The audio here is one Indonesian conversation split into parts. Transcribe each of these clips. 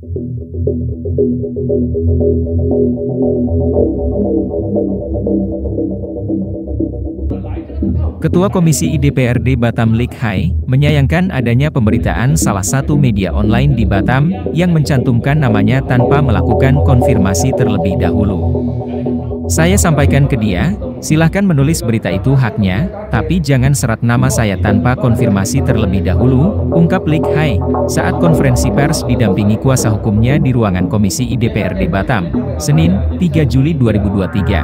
Ketua Komisi DPRD Batam Lik Hai menyayangkan adanya pemberitaan salah satu media online di Batam yang mencantumkan namanya tanpa melakukan konfirmasi terlebih dahulu. Saya sampaikan ke dia, silahkan menulis berita itu haknya, tapi jangan serat nama saya tanpa konfirmasi terlebih dahulu, ungkap Lik Hai saat konferensi pers didampingi kuasa hukumnya di ruangan Komisi DPRD Batam, Senin, 3 Juli 2023.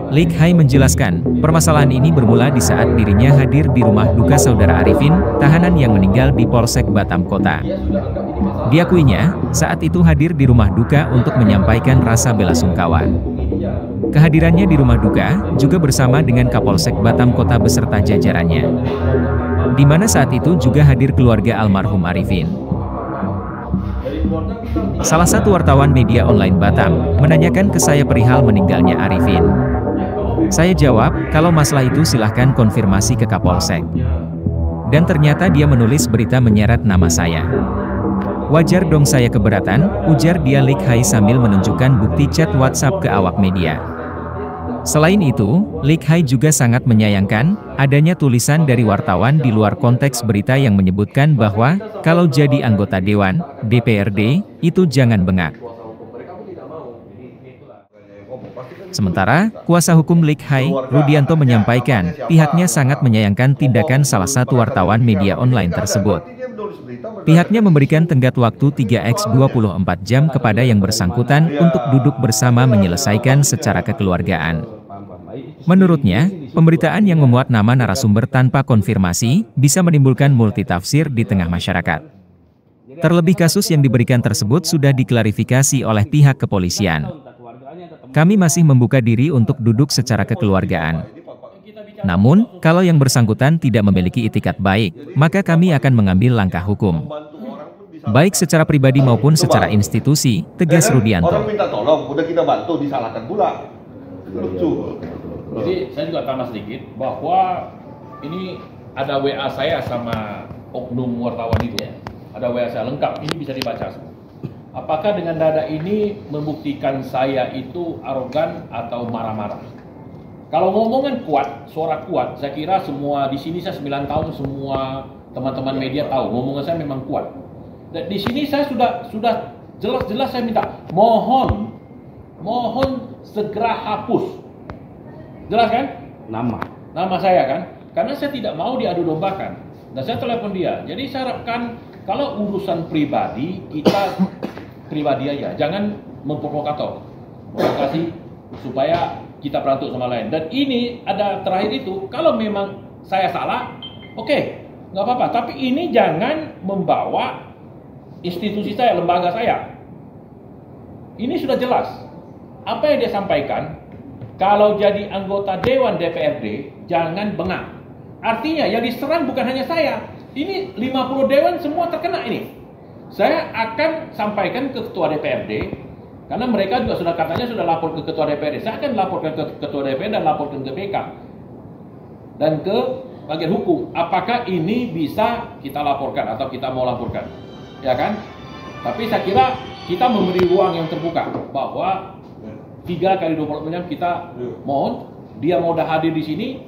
Lik Hai menjelaskan, permasalahan ini bermula di saat dirinya hadir di rumah duka saudara Arifin, tahanan yang meninggal di Polsek Batam Kota. Diakuinya, saat itu hadir di rumah duka untuk menyampaikan rasa belasungkawa. Kehadirannya di rumah duka juga bersama dengan Kapolsek Batam Kota beserta jajarannya, di mana saat itu juga hadir keluarga almarhum Arifin. Salah satu wartawan media online Batam menanyakan ke saya perihal meninggalnya Arifin. Saya jawab, kalau masalah itu silahkan konfirmasi ke Kapolsek. Dan ternyata dia menulis berita menyeret nama saya. Wajar dong saya keberatan, ujar dia Lik Hai sambil menunjukkan bukti chat WhatsApp ke awak media. Selain itu, Lik Hai juga sangat menyayangkan adanya tulisan dari wartawan di luar konteks berita yang menyebutkan bahwa kalau jadi anggota Dewan DPRD itu jangan bengak. Sementara, kuasa hukum Lik Hai, Rudianto menyampaikan, pihaknya sangat menyayangkan tindakan salah satu wartawan media online tersebut. Pihaknya memberikan tenggat waktu 3x24 jam kepada yang bersangkutan untuk duduk bersama menyelesaikan secara kekeluargaan. Menurutnya, pemberitaan yang memuat nama narasumber tanpa konfirmasi bisa menimbulkan multitafsir di tengah masyarakat. Terlebih kasus yang diberikan tersebut sudah diklarifikasi oleh pihak kepolisian. Kami masih membuka diri untuk duduk secara kekeluargaan. Namun, kalau yang bersangkutan tidak memiliki itikat baik, maka kami akan mengambil langkah hukum. Baik secara pribadi maupun secara institusi, tegas Rudianto. Orang minta tolong, udah kita bantu, disalahkan pula. Lucu. Jadi saya juga tambah sedikit bahwa ini ada WA saya sama oknum wartawan itu ya. Ada WA saya lengkap, ini bisa dibaca semua. Apakah dengan dada ini membuktikan saya itu arogan atau marah-marah? Kalau ngomongan kuat, suara kuat, saya kira semua di sini saya 9 tahun semua teman-teman media tahu ngomongan saya memang kuat. Dan di sini saya sudah jelas-jelas saya minta mohon segera hapus. Jelas kan? Nama saya kan? Karena saya tidak mau diadu dombakan. Dan saya telepon dia. Jadi saya harapkan kalau urusan pribadi kita pribadi aja, jangan memprovokasi supaya kita berantuk sama lain. Dan ini ada terakhir itu, kalau memang saya salah, oke, nggak apa-apa. Tapi ini jangan membawa institusi saya, lembaga saya. Ini sudah jelas. Apa yang dia sampaikan, kalau jadi anggota Dewan DPRD, jangan bengak. Artinya yang diserang bukan hanya saya. Ini 50 Dewan semua terkena ini. Saya akan sampaikan ke Ketua DPRD, karena mereka juga sudah katanya sudah lapor ke Ketua DPRD. Saya akan laporkan ke Ketua DPRD dan laporkan ke BK dan ke bagian hukum. Apakah ini bisa kita laporkan atau kita mau laporkan, ya kan? Tapi saya kira kita memberi ruang yang terbuka bahwa 3x24 jam kita mohon dia mau udah hadir di sini,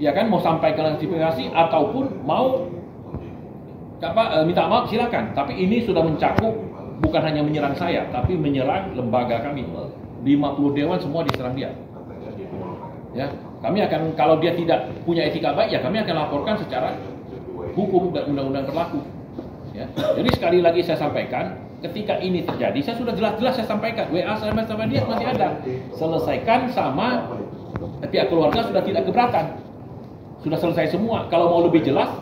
ya kan, mau sampaikan klarifikasi ataupun mau minta maaf silakan. Tapi ini sudah mencakup bukan hanya menyerang saya, tapi menyerang lembaga kami. 50 dewan semua diserang dia. Ya, kami akan, kalau dia tidak punya etika baik, ya kami akan laporkan secara hukum dan undang-undang berlaku. Ya. Jadi sekali lagi saya sampaikan, ketika ini terjadi, saya sudah jelas-jelas saya sampaikan. WA saya sama dia masih ada. Selesaikan sama pihak keluarga sudah tidak keberatan. Sudah selesai semua. Kalau mau lebih jelas,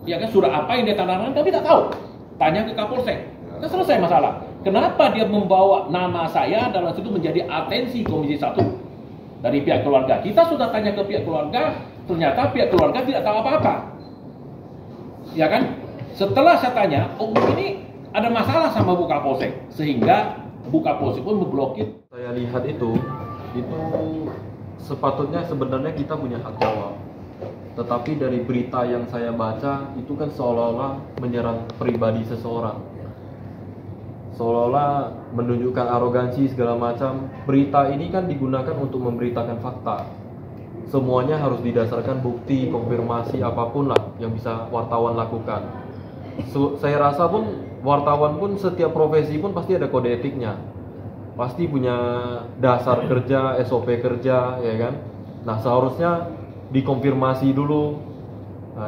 ya kan, surat apa yang dia tandatangan kami tak tahu. Tanya ke Kapolsek. Kan selesai masalah. Kenapa dia membawa nama saya dalam situ menjadi atensi Komisi 1 dari pihak keluarga? Kita sudah tanya ke pihak keluarga, ternyata pihak keluarga tidak tahu apa-apa. Ya kan? Setelah saya tanya, oh ini ada masalah sama Bu Kapolsek, sehingga buka polisi pun memblokir. Saya lihat itu sepatutnya sebenarnya kita punya hak jawab. Tetapi dari berita yang saya baca itu kan seolah-olah menyerang pribadi seseorang. Seolah-olah menunjukkan arogansi segala macam. Berita ini kan digunakan untuk memberitakan fakta. Semuanya harus didasarkan bukti, konfirmasi apapun lah yang bisa wartawan lakukan. Saya rasa pun wartawan pun setiap profesi pun pasti ada kode etiknya. Pasti punya dasar kerja, SOP kerja, ya kan? Nah, seharusnya dikonfirmasi dulu,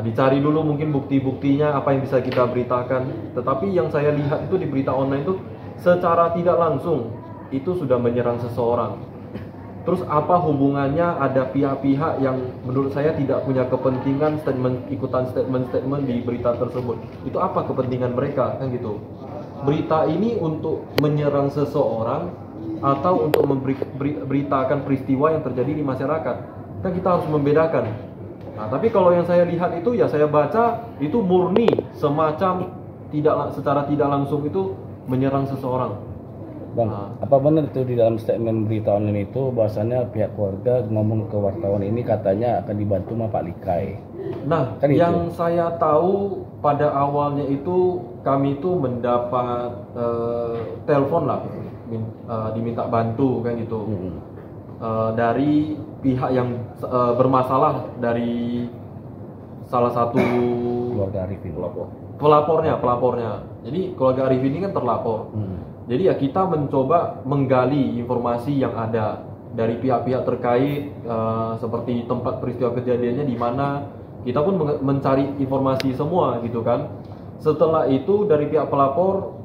dicari dulu mungkin bukti-buktinya apa yang bisa kita beritakan. Tetapi yang saya lihat itu di berita online itu secara tidak langsung itu sudah menyerang seseorang. Terus apa hubungannya ada pihak-pihak yang menurut saya tidak punya kepentingan ikutan statement di berita tersebut? Itu apa kepentingan mereka, kan gitu? Berita ini untuk menyerang seseorang atau untuk memberitakan peristiwa yang terjadi di masyarakat? Kan kita harus membedakan. Nah, tapi kalau yang saya lihat itu ya saya baca itu murni semacam secara tidak langsung itu menyerang seseorang. Bang, apa benar itu di dalam statement berita online itu bahwasannya pihak keluarga ngomong ke wartawan ini katanya akan dibantu sama Pak Likai? Nah, kan yang itu saya tahu pada awalnya itu kami itu mendapat telepon lah, diminta bantu kan gitu, dari pihak yang bermasalah dari salah satu keluarga Arifin. Pelapornya. Jadi keluarga Arifin ini kan terlapor. Jadi ya kita mencoba menggali informasi yang ada dari pihak-pihak terkait, seperti tempat peristiwa kejadiannya di mana. Kita pun mencari informasi semua gitu kan. Setelah itu dari pihak pelapor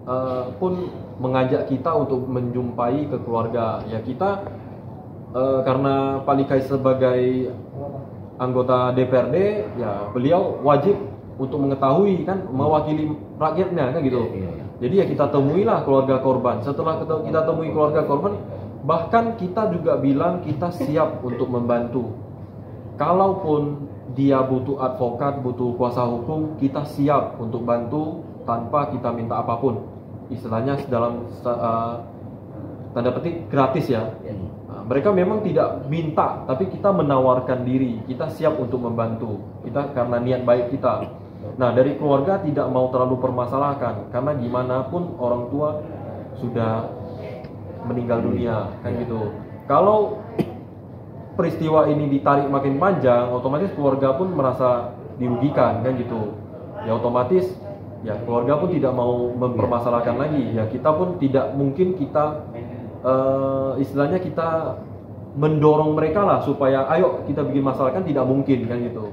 pun mengajak kita untuk menjumpai ke keluarga. Ya kita karena Pak Likai sebagai anggota DPRD, ya beliau wajib untuk mengetahui kan, mewakili rakyatnya kan gitu. Jadi ya kita temuilah keluarga korban. Setelah kita temui keluarga korban, bahkan kita juga bilang kita siap untuk membantu. Kalaupun dia butuh advokat, butuh kuasa hukum, kita siap untuk bantu tanpa kita minta apapun. Istilahnya dalam tanda petik gratis ya. Nah, mereka memang tidak minta, tapi kita menawarkan diri. Kita siap untuk membantu. Kita karena niat baik kita. Nah, dari keluarga tidak mau terlalu permasalahkan, karena gimana pun orang tua sudah meninggal dunia kan gitu. Kalau peristiwa ini ditarik makin panjang, otomatis keluarga pun merasa dirugikan kan gitu. Ya otomatis ya keluarga pun tidak mau mempermasalahkan lagi. Ya kita pun tidak mungkin kita istilahnya kita mendorong mereka lah supaya ayo kita bikin masalah, kan tidak mungkin kan gitu.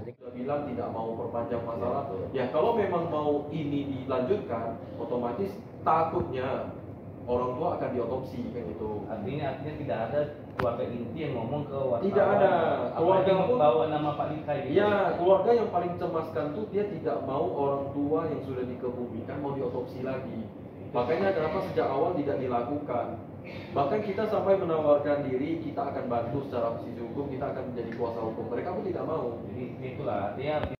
Bilang tidak mau perpanjang masalah, ya kalau memang mau ini dilanjutkan, otomatis takutnya orang tua akan diotopsi kan gitu. Artinya tidak ada keluarga inti yang ngomong ke wartawan. Tidak ada. Keluarga pun bawa nama Pak Likai. Ya, keluarga yang paling cemaskan tuh dia tidak mau orang tua yang sudah dikebumikan mau diotopsi lagi. Makanya kenapa sejak awal tidak dilakukan. Bahkan kita sampai menawarkan diri, kita akan bantu secara posisi hukum, kita akan menjadi kuasa hukum. Mereka pun tidak mau. Jadi itulah artinya